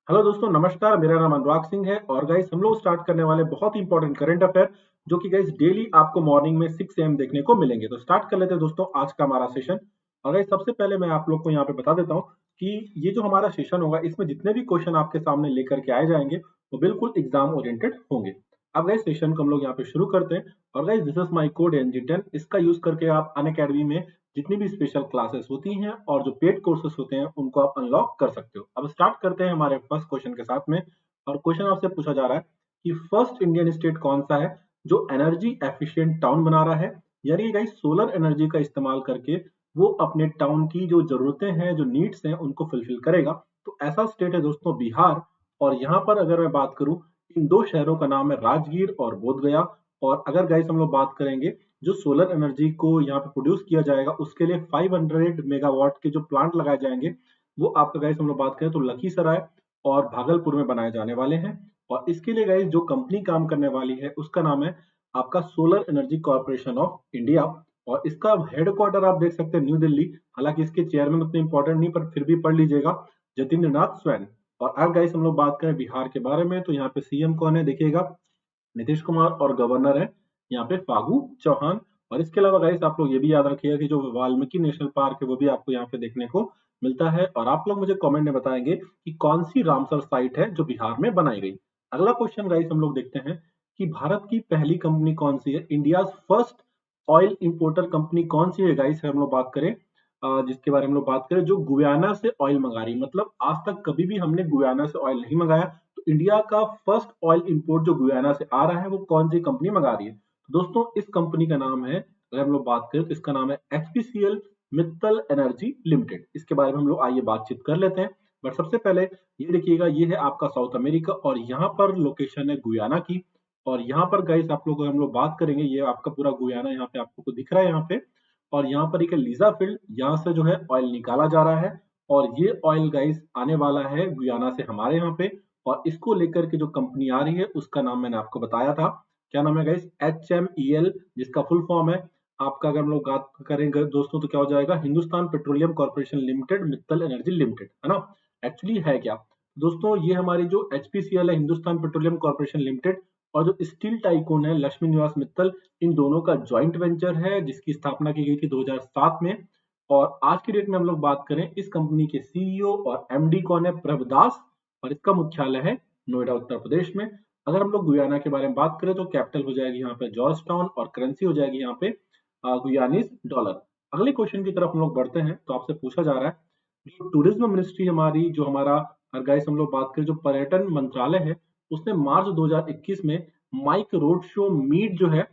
Hello दोस्तों, नमस्कार। मेरा नाम अनुराग सिंह है और गाइस हम लोग स्टार्ट करने वाले बहुत ही इंपॉर्टेंट करंट अफेयर जो कि गाइस डेली आपको मॉर्निंग में 6 AM देखने को मिलेंगे। तो स्टार्ट कर लेते हैं दोस्तों आज का हमारा सेशन। और गाइस सबसे पहले मैं आप लोग को यहाँ पे बता देता हूँ कि ये जो हमारा सेशन होगा इसमें जितने भी क्वेश्चन आपके सामने लेकर के आए जाएंगे वो बिल्कुल एग्जाम ओरिएंटेड होंगे। अब गाइस सेशन को हम लोग यहाँ पे शुरू करते हैं। और guys this is my code NG10। इसका यूज करके आप अनअकैडमी में जितनी भी स्पेशल क्लासेस होती हैं और जो पेड कोर्सेस होते हैं उनको आप अनलॉक कर सकते हो। अब स्टार्ट करते हैं हमारे फर्स्ट क्वेश्चन के साथ में। और क्वेश्चन आपसे पूछा जा रहा है कि फर्स्ट इंडियन स्टेट कौन सा है जो एनर्जी एफिशिएंट टाउन बना रहा है, यानी गाइस सोलर एनर्जी का इस्तेमाल करके वो अपने टाउन की जो जरूरतें हैं, जो नीड्स हैं, उनको फुलफिल करेगा। तो ऐसा स्टेट है दोस्तों बिहार। और यहाँ पर अगर मैं बात करूं, इन दो शहरों का नाम है राजगीर और बोधगया। और अगर गाइस हम लोग बात करेंगे जो सोलर एनर्जी को यहाँ पे प्रोड्यूस किया जाएगा उसके लिए 500 मेगावाट के जो प्लांट लगाए जाएंगे वो आपका गाइस हम लोग बात करें तो लखीसराय और भागलपुर में बनाए जाने वाले हैं। और इसके लिए गाइस जो कंपनी काम करने वाली है उसका नाम है आपका solar energy corporation of India. और इसका हेडक्वार्टर आप देख सकते हैं न्यू दिल्ली। हालांकि इसके चेयरमैन उतने इंपॉर्टेंट नहीं, पर फिर भी पढ़ लीजिएगा, जतिंद्र नाथ स्वैन। और अब गाइस हम लोग बात करें बिहार के बारे में तो यहाँ पे सीएम कौन है देखिएगा, नीतीश कुमार। और गवर्नर है यहाँ पे फागू चौहान। और इसके अलावा गाइस आप लोग ये भी याद रखिएगा कि जो वाल्मीकि नेशनल पार्क है वो भी आपको यहाँ पे देखने को मिलता है। और आप लोग मुझे कमेंट में बताएंगे कि कौन सी रामसर साइट है जो बिहार में बनाई गई। अगला क्वेश्चन गाइस हम लोग देखते हैं कि भारत की पहली कंपनी कौन सी है, India first oil importer company कौन सी है गाइस, हम लोग बात करें जिसके बारे में हम लोग बात करें जो गुयाना से ऑयल मंगा रही है। मतलब आज तक कभी भी हमने गुयाना से ऑयल नहीं मंगाया, तो इंडिया का फर्स्ट ऑयल इंपोर्ट जो गुयाना से आ रहा है वो कौन सी कंपनी मंगा रही है। तो दोस्तों इस कंपनी का नाम है, अगर हम लोग बात करें तो इसका नाम है HPCL मित्तल एनर्जी लिमिटेड। इसके बारे में हम लोग आइए बातचीत कर लेते हैं। बट सबसे पहले ये देखिएगा, ये है आपका साउथ अमेरिका और यहाँ पर लोकेशन है गुयाना की। और यहाँ पर गाइस आप लोग हम लोग बात करेंगे, ये आपका पूरा गुयाना यहाँ पे आपको दिख रहा है यहाँ पे। और यहाँ पर एक लीजा फील्ड, यहाँ से जो है ऑयल निकाला जा रहा है। और ये ऑयल गाइस आने वाला है गुयाना से हमारे यहाँ पे। और इसको लेकर के जो कंपनी आ रही है उसका नाम मैंने आपको बताया था। क्या नाम है गाइस, HMEL, जिसका फुल फॉर्म है आपका, अगर हम लोग बात करेंगे दोस्तों तो क्या हो जाएगा, Hindustan petroleum corporation limited Mittal energy limited, है ना। एक्चुअली है क्या दोस्तों, ये हमारी जो HPCL है हिंदुस्तान पेट्रोलियम कॉर्पोरेशन लिमिटेड और जो स्टील टाइकून है लक्ष्मी निवास मित्तल, इन दोनों का ज्वाइंट वेंचर है जिसकी स्थापना की गई थी 2007 में। और आज की डेट में हम लोग बात करें इस कंपनी के CEO और MD कौन है, प्रभदास। और इसका मुख्यालय है नोएडा उत्तर प्रदेश में। अगर हम लोग गुयाना के बारे में बात करें तो कैपिटल हो जाएगी यहाँ पे जॉर्ज टाउन और करेंसी हो जाएगी यहाँ पे गुयानीज डॉलर। अगले क्वेश्चन की तरफ हम लोग बढ़ते हैं। तो आपसे पूछा जा रहा है जो टूरिज्म मिनिस्ट्री हमारी, जो हमारा गाइस हम लोग बात करें जो पर्यटन मंत्रालय है, उसने मार्च 2021 में माइक रोड शो मीट जो है,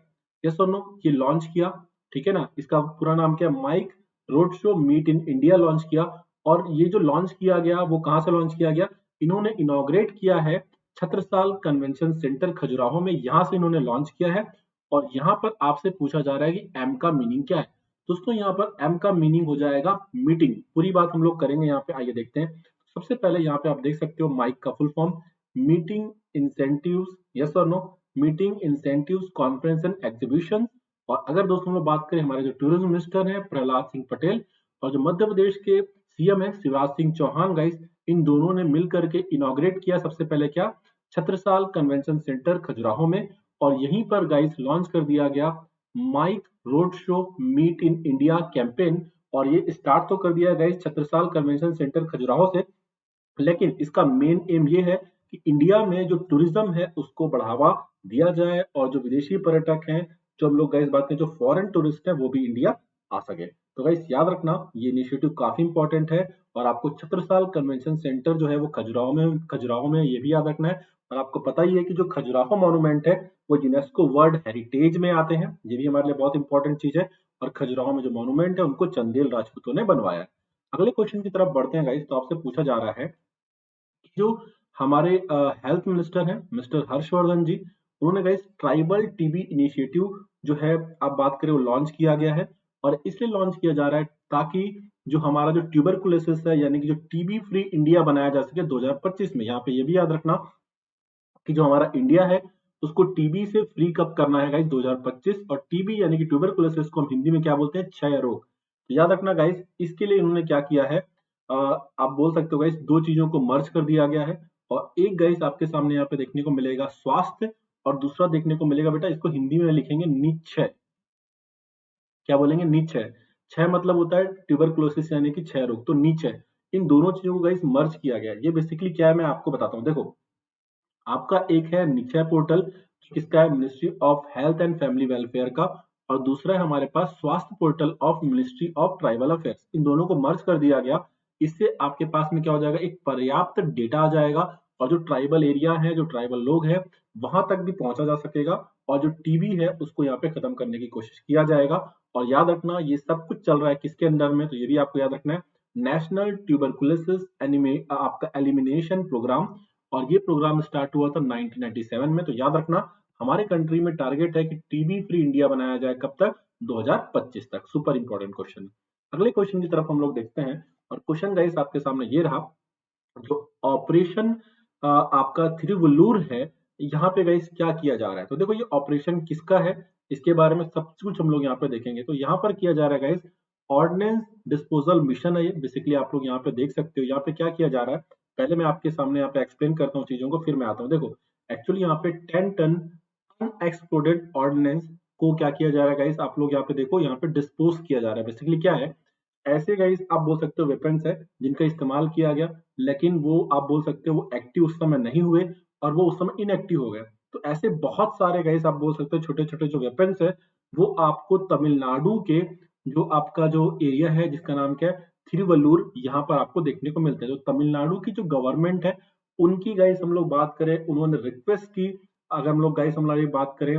यस और नो, ये लॉन्च किया। ठीक है ना, इसका पूरा नाम क्या है, mike road show meet in India launch किया। और ये जो लॉन्च किया गया वो कहाँ से लॉन्च किया गया, इन्होंने इनॉग्रेट किया है छत्रसाल कन्वेंशन सेंटर खजुराहो में, यहाँ से इन्होंने लॉन्च किया है। और यहाँ पर आपसे पूछा जा रहा है कि एम का मीनिंग क्या है। दोस्तों यहाँ पर एम का मीनिंग हो जाएगा मीटिंग। पूरी बात हम लोग करेंगे यहाँ पे, आइए देखते हैं। सबसे पहले यहाँ पे आप देख सकते हो माइक का full form meeting incentives, yes और no, meeting incentives conference and exhibition. और अगर दोस्तों हम लोग बात करें, हमारे जो टूरिज्म मिनिस्टर हैं प्रहलाद सिंह पटेल और जो मध्य प्रदेश के CM है शिवराज सिंह चौहान गाइस, इन दोनों ने मिल करके इनॉग्रेट किया सबसे पहले क्या, छत्रसाल कन्वेंशन सेंटर खजुराहो में। और यहीं पर गाइस लॉन्च कर दिया गया mike road show meet in India campaign. और ये स्टार्ट तो कर दिया guys Chhatrasal convention centre Khajuraho से, लेकिन इसका मेन एम ये है कि इंडिया में जो टूरिज्म है उसको बढ़ावा दिया जाए और जो विदेशी पर्यटक हैं, जो हम लोग गाइस बात करें जो फॉरेन टूरिस्ट है, वो भी इंडिया आ सके। तो गाइस याद रखना ये इनिशिएटिव काफी इंपॉर्टेंट है। और आपको छत्रसाल कन्वेंशन सेंटर जो है वो खजुराहो में ये भी याद रखना है। और आपको पता ही है कि जो खजुराहो मॉन्यूमेंट है वो यूनेस्को वर्ल्ड हेरिटेज में आते हैं, ये भी हमारे लिए बहुत इंपॉर्टेंट चीज है। और खजुराहो में जो मॉन्यूमेंट है उनको चंदेल राजपूतों ने बनवाया है। अगले क्वेश्चन की तरफ बढ़ते हैं गाइस। तो आपसे पूछा जा रहा है जो हमारे हेल्थ मिनिस्टर हैं मिस्टर हर्षवर्धन जी, उन्होंने गाइस ट्राइबल टीबी इनिशिएटिव जो है, आप बात करें, वो लॉन्च किया गया है। और इसलिए लॉन्च किया जा रहा है ताकि जो हमारा जो ट्यूबरकुलोसिस है, यानी कि जो टीबी फ्री इंडिया बनाया जा सके 2025 में। यहाँ पे ये भी याद रखना कि जो हमारा इंडिया है उसको टीबी से फ्री कब करना है गाइस, 2025। और टीबी यानी कि ट्यूबरकुलोसिस को हम हिंदी में क्या बोलते हैं, क्षय रोग। तो याद रखना गाइस, इसके लिए इन्होंने क्या किया है, आप बोल सकते हो गाइस दो चीजों को मर्ज कर दिया गया है। और एक गाइस आपके सामने यहाँ पे देखने को मिलेगा स्वास्थ्य, और दूसरा देखने को मिलेगा बेटा, इसको हिंदी में लिखेंगे निक्षय। क्या बोलेंगे? निक्षय। क्षय मतलब होता है ट्यूबरकुलोसिस यानी कि क्षय रोग, तो निक्षय। इन दोनों चीजों को गाइस मर्ज किया गया है। ये बेसिकली क्या है मैं आपको बताता हूँ। देखो, आपका एक है निक्षय पोर्टल, किसका है? Ministry of Health and Family Welfare का, और दूसरा है हमारे पास Swasthya portal of Ministry of Tribal Affairs. इन दोनों को मर्ज कर दिया गया। इससे आपके पास में क्या हो जाएगा? एक पर्याप्त डेटा आ जाएगा, और जो ट्राइबल एरिया है, जो ट्राइबल लोग हैं, वहां तक भी पहुंचा जा सकेगा, और जो टीबी है उसको यहाँ पे खत्म करने की कोशिश किया जाएगा। और याद रखना, ये सब कुछ चल रहा है किसके अंडर में? तो ये भी आपको याद रखना है, नेशनल ट्यूबरकुलोसिस आपका एलिमिनेशन प्रोग्राम। और ये प्रोग्राम स्टार्ट हुआ था 1997 में। तो याद रखना, हमारे कंट्री में टारगेट है कि टीबी फ्री इंडिया बनाया जाए। कब तक? 2025 तक। Super important question. अगले क्वेश्चन की तरफ हम लोग देखते हैं, और क्वेश्चन गाइस आपके सामने ये रहा। जो ऑपरेशन आपका थिरुवल्लुर है, यहाँ पे गाइस क्या किया जा रहा है? तो देखो, ये ऑपरेशन किसका है, इसके बारे में सब कुछ हम लोग यहाँ पे देखेंगे। तो यहाँ पर किया जा रहा है गाइस, ऑर्डिनेंस डिस्पोजल मिशन है ये। बेसिकली आप लोग यहाँ पे देख सकते हो, यहाँ पे क्या किया जा रहा है। पहले मैं आपके सामने यहाँ पे एक्सप्लेन करता हूँ चीजों को, फिर मैं आता हूँ। देखो, एक्चुअली यहाँ पे 10 टन अनएक्सप्लोडेड ऑर्डिनेंस को क्या किया जा रहा है गाइस, आप लोग यहाँ पे देखो, यहाँ पे डिस्पोज किया जा रहा है। बेसिकली क्या है, ऐसे गाइस आप बोल सकते हो वेपन्स है जिनका इस्तेमाल किया गया, लेकिन वो आप बोल सकते हो वो एक्टिव उस समय नहीं हुए, और वो उस समय इनएक्टिव हो गए। तो ऐसे बहुत सारे गाइस आप बोल सकते हो छोटे छोटे जो वेपन्स है, वो आपको तमिलनाडु के जो आपका जो एरिया है जिसका नाम क्या है, थिरुवल्लुर, यहाँ पर आपको देखने को मिलते हैं। तो तमिलनाडु की जो गवर्नमेंट है, उनकी गाइस हम लोग बात करें, उन्होंने रिक्वेस्ट की। अगर हम लोग गाइस हमारी बात करें,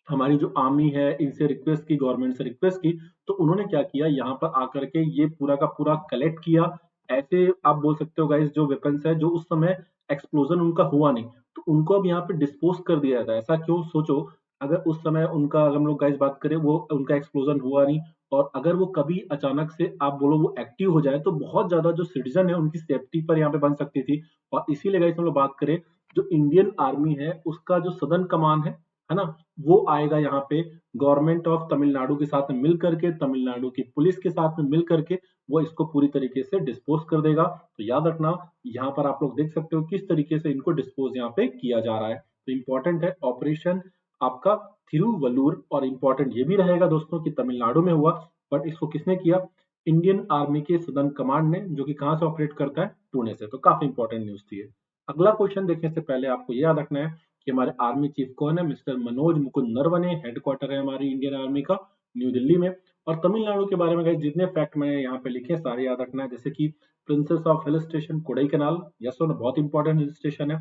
हमारी जो आर्मी है इनसे रिक्वेस्ट की, गवर्नमेंट से रिक्वेस्ट की, तो उन्होंने क्या किया, यहाँ पर आकर के ये पूरा का पूरा कलेक्ट किया। ऐसे आप बोल सकते हो गाइस, जो वेपन्स है जो उस समय एक्सप्लोजन उनका हुआ नहीं, तो उनको अब यहाँ पे डिस्पोज कर दिया जाता है। ऐसा क्यों? सोचो, अगर उस समय उनका, अगर हम लोग गाइस बात करें, वो उनका एक्सप्लोजन हुआ नहीं, और अगर वो कभी अचानक से आप बोलो वो एक्टिव हो जाए, तो बहुत ज्यादा जो सिटीजन है उनकी सेफ्टी पर यहाँ पे बन सकती थी। और इसीलिए गाइस हम लोग बात करें, जो इंडियन आर्मी है उसका जो सदर्न कमान है ना, वो आएगा यहाँ पे गवर्नमेंट ऑफ तमिलनाडु के साथ में मिल करके, तमिलनाडु की पुलिस के साथ में मिल करके, वो इसको पूरी तरीके से डिस्पोज कर देगा। तो याद रखना, यहाँ पर आप लोग देख सकते हो किस तरीके से इनको डिस्पोज यहाँ पे किया जा रहा है। तो इंपॉर्टेंट है ऑपरेशन आपका थिरुवल्लुर, और इंपॉर्टेंट ये भी रहेगा दोस्तों कि तमिलनाडु में हुआ, बट इसको किसने किया? इंडियन आर्मी के सदर्न कमांड ने, जो कि कहाँ से ऑपरेट करता है? पुणे से। तो काफी इंपॉर्टेंट न्यूज थी ये। अगला क्वेश्चन देखने से पहले आपको ये याद रखना है कि हमारे आर्मी चीफ कौन है? मिस्टर मनोज मुकुंद नरवणे। हेडक्वार्टर है हमारी इंडियन आर्मी का न्यू दिल्ली में। और तमिलनाडु के बारे में गाइस जितने फैक्ट मैंने यहाँ पे लिखे सारे याद रखना है, जैसे कि princess of hill station Kodai canal, yes और बहुत इंपॉर्टेंट हिल स्टेशन है।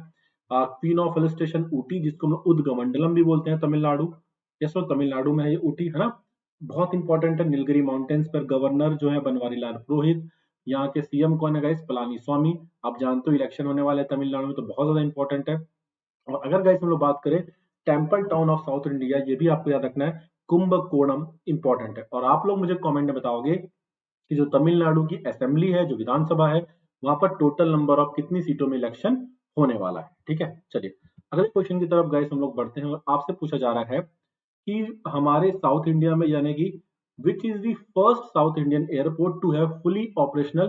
Queen of hill station Ooty, जिसको हम लोग उदगमंडलम भी बोलते हैं तमिलनाडु, यस और तमिलनाडु में है ये ऊटी, है ना। बहुत इंपॉर्टेंट है नीलगिरी माउंटेन्स पर गवर्नर जो है बनवारी लाल पुरोहित। यहाँ के सीएम कौन है गाइस? पलानी स्वामी। आप जानते हो इलेक्शन होने वाले हैं तमिलनाडु में, तो बहुत ज्यादा इंपॉर्टेंट है। और अगर गाइस हम लोग बात करें temple town of south India, ये भी आपको याद रखना है, कुंभकोणम इंपॉर्टेंट है। और आप लोग मुझे कमेंट में बताओगे कि जो तमिलनाडु की असेंबली है, जो विधानसभा है, वहां पर टोटल नंबर ऑफ कितनी सीटों में इलेक्शन होने वाला है। ठीक है, चलिए अगले क्वेश्चन की तरफ गाइस हम लोग बढ़ते हैं, और आपसे पूछा जा रहा है कि हमारे साउथ इंडिया में, यानी कि which is the first South Indian airport to have fully operational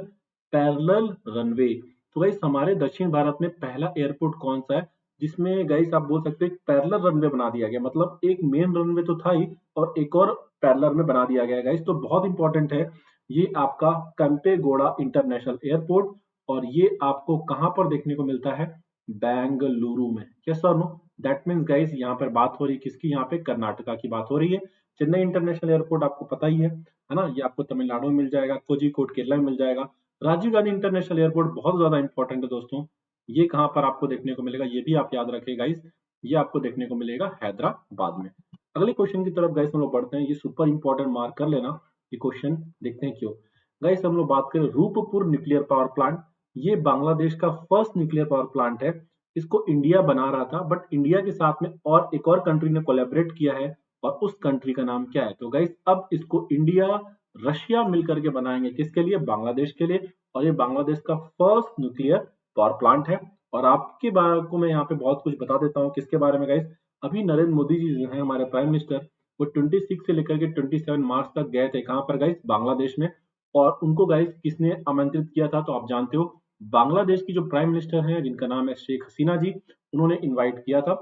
parallel runway. तो गाइस हमारे दक्षिण भारत में पहला एयरपोर्ट कौन सा है जिसमें गाइस आप बोल सकते हो पैरेलल रनवे बना दिया गया, मतलब एक मेन रनवे तो था ही, और एक और पैरेलल में बना दिया गया गाइस। तो बहुत इंपॉर्टेंट है ये आपका कैंपेगौड़ा इंटरनेशनल एयरपोर्ट, और ये आपको कहां पर देखने को मिलता है? बेंगलुरु में। यस और नो? दैट मीन्स गाइस यहाँ पर बात हो रही है किसकी? यहाँ पे कर्नाटका की बात हो रही है। चेन्नई इंटरनेशनल एयरपोर्ट आपको पता ही है ना, ये आपको तमिलनाडु में मिल जाएगा, कोझिकोड केरला में मिल जाएगा। राजीव गांधी इंटरनेशनल एयरपोर्ट बहुत ज्यादा इंपॉर्टेंट है दोस्तों, ये कहाँ पर आपको देखने को मिलेगा? ये भी आप याद रखिए गाइस, ये आपको देखने को मिलेगा हैदराबाद में। अगले क्वेश्चन की तरफ गाइस हम लोग बढ़ते हैं, ये सुपर इंपॉर्टेंट, मार्क कर लेना ये क्वेश्चन, देखते हैं क्यों। गाइस हम लोग बात करें रूपपुर न्यूक्लियर पावर प्लांट, ये बांग्लादेश का फर्स्ट न्यूक्लियर पावर प्लांट है। इसको इंडिया बना रहा था, बट इंडिया के साथ में और एक और कंट्री ने कोलैबोरेट किया है, और उस कंट्री का नाम क्या है? तो गाइस अब इसको इंडिया रशिया मिलकर के बनाएंगे, किसके लिए? बांग्लादेश के लिए। और ये बांग्लादेश का फर्स्ट न्यूक्लियर पावर प्लांट है। और आपके बारे को मैं यहाँ पे बहुत कुछ बता देता हूँ, किसके बारे में गाइस? अभी नरेंद्र मोदी जी जो है हमारे प्राइम मिनिस्टर, वो 26 से लेकर के 27 मार्च तक गए थे, कहाँ पर गाइस? बांग्लादेश में। और उनको गाइस किसने आमंत्रित किया था? तो आप जानते हो, बांग्लादेश की जो प्राइम मिनिस्टर हैं जिनका नाम है शेख हसीना जी, उन्होंने इनवाइट किया था।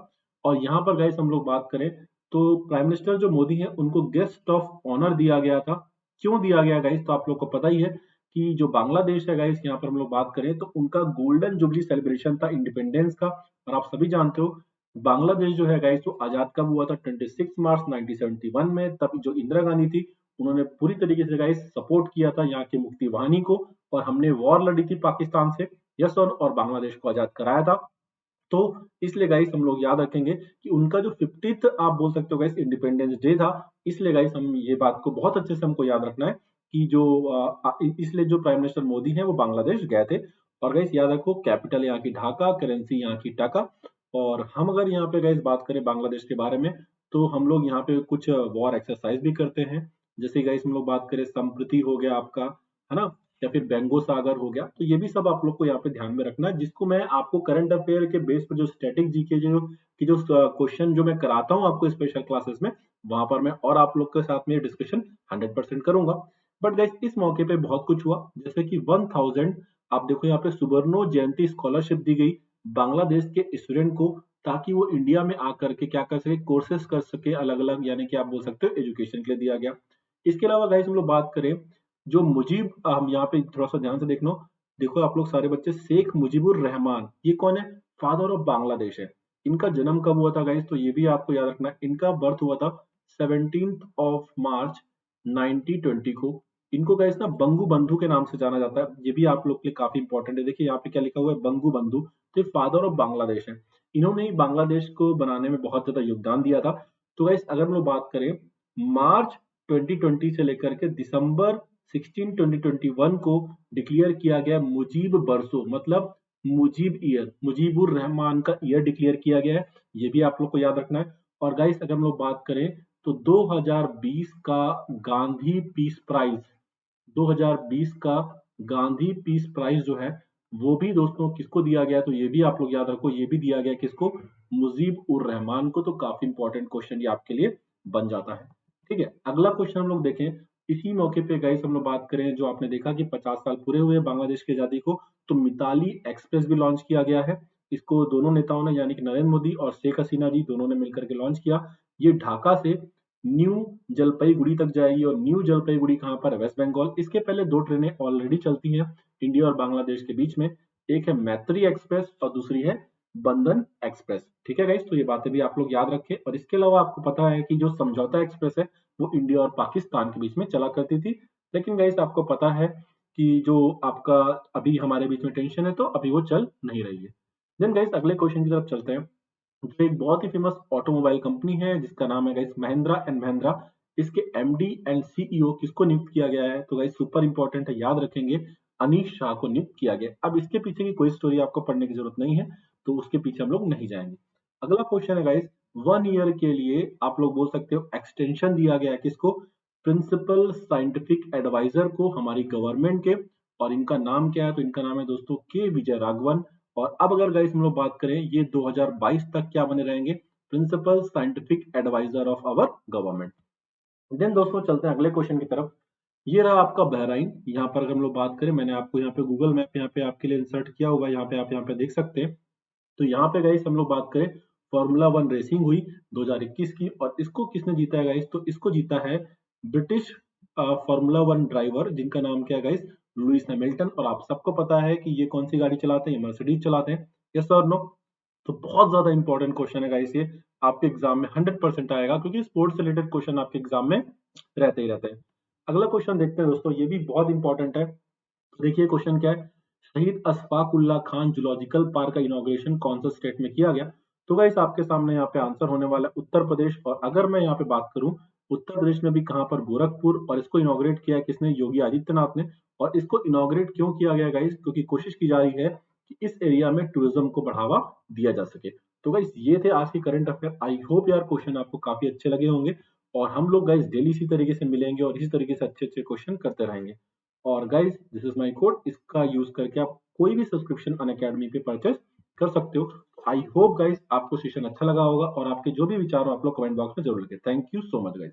और यहाँ पर गाइस हम लोग बात करें तो प्राइम मिनिस्टर जो मोदी हैं उनको गेस्ट ऑफ ऑनर दिया गया था। क्यों दिया गया गाइस, तो आप लोग को पता ही है कि जो बांग्लादेश है गाइस, यहाँ पर हम लोग बात करें तो उनका गोल्डन जुबली सेलिब्रेशन था इंडिपेंडेंस का। और आप सभी जानते हो बांग्लादेश जो है गाइस वो आजाद कब हुआ था, 26 मार्च 1971 में। तब जो इंदिरा गांधी थी उन्होंने पूरी तरीके से गाइस सपोर्ट किया था यहाँ की मुक्ति वाहिनी को, और हमने वॉर लड़ी थी पाकिस्तान से, यस, और बांग्लादेश को आजाद कराया था। तो इसलिए गाइस हम लोग याद रखेंगे कि उनका जो 50th आप बोल सकते हो गाइस इंडिपेंडेंस डे था। इसलिए गाइस हम ये बात को बहुत अच्छे से हमको याद रखना है कि जो इसलिए जो प्राइम मिनिस्टर मोदी हैं वो बांग्लादेश गए थे। और गाइस याद रखो कैपिटल यहाँ की ढाका, करेंसी यहाँ की टाका। और हम अगर यहाँ पे गाइस बात करें बांग्लादेश के बारे में, तो हम लोग यहाँ पे कुछ वॉर एक्सरसाइज भी करते हैं। जैसे गाइस हम लोग बात करें संप्रति हो गया आपका, है ना, या फिर बेंगो सागर हो गया, तो ये भी सब आप लोग को यहाँ पे ध्यान में रखना है, जिसको मैं आपको करंट अफेयर के बेस पर जो स्टैटिक जीके जो क्वेश्चन जो मैं कराता हूँ आपको स्पेशल क्लासेस में, वहां पर मैं और आप लोग के साथ में डिस्कशन 100% करूंगा। बट गाइस इस मौके पे बहुत कुछ हुआ, जैसे कि 1000, आप देखो यहाँ पे सुबर्णो जयंती स्कॉलरशिप दी गई बांग्लादेश के स्टूडेंट को, ताकि वो इंडिया में आकर के क्या कर सके, कोर्सेज कर सके अलग अलग, यानी कि आप बोल सकते हो एजुकेशन के लिए दिया गया। इसके अलावा गाइस हम लोग बात करें जो मुजीब, हम यहाँ पे थोड़ा सा ध्यान से देखना, देखो आप लोग सारे बच्चे, शेख मुजीबुर रहमान, ये कौन है, फादर ऑफ बांग्लादेश है। इनका जन्म कब हुआ था गाइस, तो ये भी आपको याद रखना है। इनका बर्थ हुआ था 17 मार्च 1920 को। इनको गाइस ना बंगू बंधु के नाम से जाना जाता है, ये भी आप लोग के लिए काफी इंपॉर्टेंट है। देखिए यहाँ पे क्या लिखा हुआ है, बंगू बंधु। तो ये फादर ऑफ बांग्लादेश है। इन्होंने ही बांग्लादेश को बनाने में बहुत ज्यादा योगदान दिया था। तो गाइस अगर हम लोग बात करें मार्च 2020 से लेकर के दिसंबर 16 2021 को डिक्लेयर किया गया मुजीब बरसों, मतलब मुजीब ईयर, मुजीबुर रहमान का ईयर डिक्लेयर किया गया है। ये भी आप लोग को याद रखना है। और गाइस अगर हम लोग बात करें तो 2020 का गांधी पीस प्राइज, 2020 का गांधी पीस प्राइज जो है वो भी दोस्तों किसको दिया गया, तो ये भी आप लोग याद रखो, ये भी दिया गया किसको, मुजीब उर रहमान को। तो काफी इंपॉर्टेंट क्वेश्चन ये आपके लिए बन जाता है। ठीक है, अगला क्वेश्चन हम लोग देखें, इसी मौके पे गाइस हम लोग बात करें, जो आपने देखा कि 50 साल पूरे हुए बांग्लादेश की आजादी को, तो मिताली एक्सप्रेस भी लॉन्च किया गया है। इसको दोनों नेताओं ने, यानी कि नरेंद्र मोदी और शेख हसीना जी दोनों ने मिलकर के लॉन्च किया। ये ढाका से न्यू जलपाईगुड़ी तक जाएगी, और न्यू जलपाईगुड़ी कहाँ पर है, वेस्ट बंगाल। इसके पहले दो ट्रेनें ऑलरेडी चलती हैं इंडिया और बांग्लादेश के बीच में, एक है मैत्री एक्सप्रेस और दूसरी है बंधन एक्सप्रेस। ठीक है गाइस, तो ये बातें भी आप लोग याद रखें। और इसके अलावा आपको पता है कि जो समझौता एक्सप्रेस है वो इंडिया और पाकिस्तान के बीच में चला करती थी। लेकिन गाइस आपको पता है कि जो आपका अभी हमारे बीच में टेंशन है, तो अभी वो चल नहीं रही है। देन गाइस अगले क्वेश्चन की तरफ चलते हैं, जो एक बहुत ही फेमस ऑटोमोबाइल कंपनी है जिसका नाम है गाइस महिंद्रा एंड महिंद्रा। इसके एमडी एंड सीईओ किसको नियुक्त किया गया है, तो गाइस सुपर इंपॉर्टेंट है, याद रखेंगे, अनीश शाह को नियुक्त किया गया। अब इसके पीछे की कोई स्टोरी आपको पढ़ने की जरूरत नहीं है, तो उसके पीछे हम लोग नहीं जाएंगे। अगला क्वेश्चन है गाइस, 1 ईयर के लिए आप लोग बोल सकते हो एक्सटेंशन दिया गया है किसको, प्रिंसिपल साइंटिफिक एडवाइजर को हमारी गवर्नमेंट के। और इनका नाम क्या है, तो इनका नाम है दोस्तों के विजय राघवन। और अब अगर गाइस हम लोग बात करें, ये 2022 तक क्या बने रहेंगे, principal scientific adviser of our government. Then दोस्तों चलते हैं अगले क्वेश्चन की तरफ। ये रहा आपका बहराइन। यहाँ पर अगर हम लोग बात करें, मैंने आपको यहाँ पे गूगल मैप यहाँ पे आपके लिए इंसर्ट किया होगा, यहाँ पे आप यहाँ पे देख सकते हैं। तो यहाँ पे गाइस हम लोग बात करें, फॉर्मूला 1 रेसिंग हुई 2021 की, और इसको किसने जीता है गाइस, तो इसको जीता है ब्रिटिश फॉर्मूला 1 ड्राइवर, जिनका नाम क्या है गाइस, लुइस हैमिल्टन। और आप सबको पता है कि ये कौन सी गाड़ी चलाते हैं, मर्सिडीज चलाते हैं, यस और नो। तो बहुत ज्यादा इंपॉर्टेंट क्वेश्चन है गाइस ये, आपके एग्जाम में 100% आएगा, क्योंकि स्पोर्ट्स से रिलेटेड क्वेश्चन आपके एग्जाम में रहते ही रहते हैं। अगला क्वेश्चन देखते हैं दोस्तों, ये भी बहुत इंपॉर्टेंट है। देखिए क्वेश्चन क्या है, शहीद अशफाक उल्लाह खान जूलॉजिकल पार्क का इनॉग्रेशन कौन सा स्टेट में किया गया, तो गाइस आपके सामने यहाँ पे आंसर होने वाला है उत्तर प्रदेश। और अगर मैं यहाँ पे बात करूं, उत्तर प्रदेश में भी कहां पर, गोरखपुर। और इसको इनॉग्रेट किया किसने, योगी आदित्यनाथ ने। और इसको इनॉग्रेट क्यों किया गया गाइस, क्योंकि कोशिश की जा रही है कि इस एरिया में टूरिज्म को बढ़ावा दिया जा सके। तो गाइस ये थे आज के करंट अफेयर। आई होप यार क्वेश्चन आपको काफी अच्छे लगे होंगे, और हम लोग गाइस डेली इसी तरीके से मिलेंगे और इसी तरीके से अच्छे अच्छे क्वेश्चन करते रहेंगे। और guys this is my code, इसका यूज करके आप कोई भी सब्सक्रिप्शन अनअकैडमी पे परचेस कर सकते हो। आई होप गाइस आपको सेशन अच्छा लगा होगा, और आपके जो भी विचार हो आप लोग कमेंट बॉक्स में जरूर लिखें। Thank you so much guys.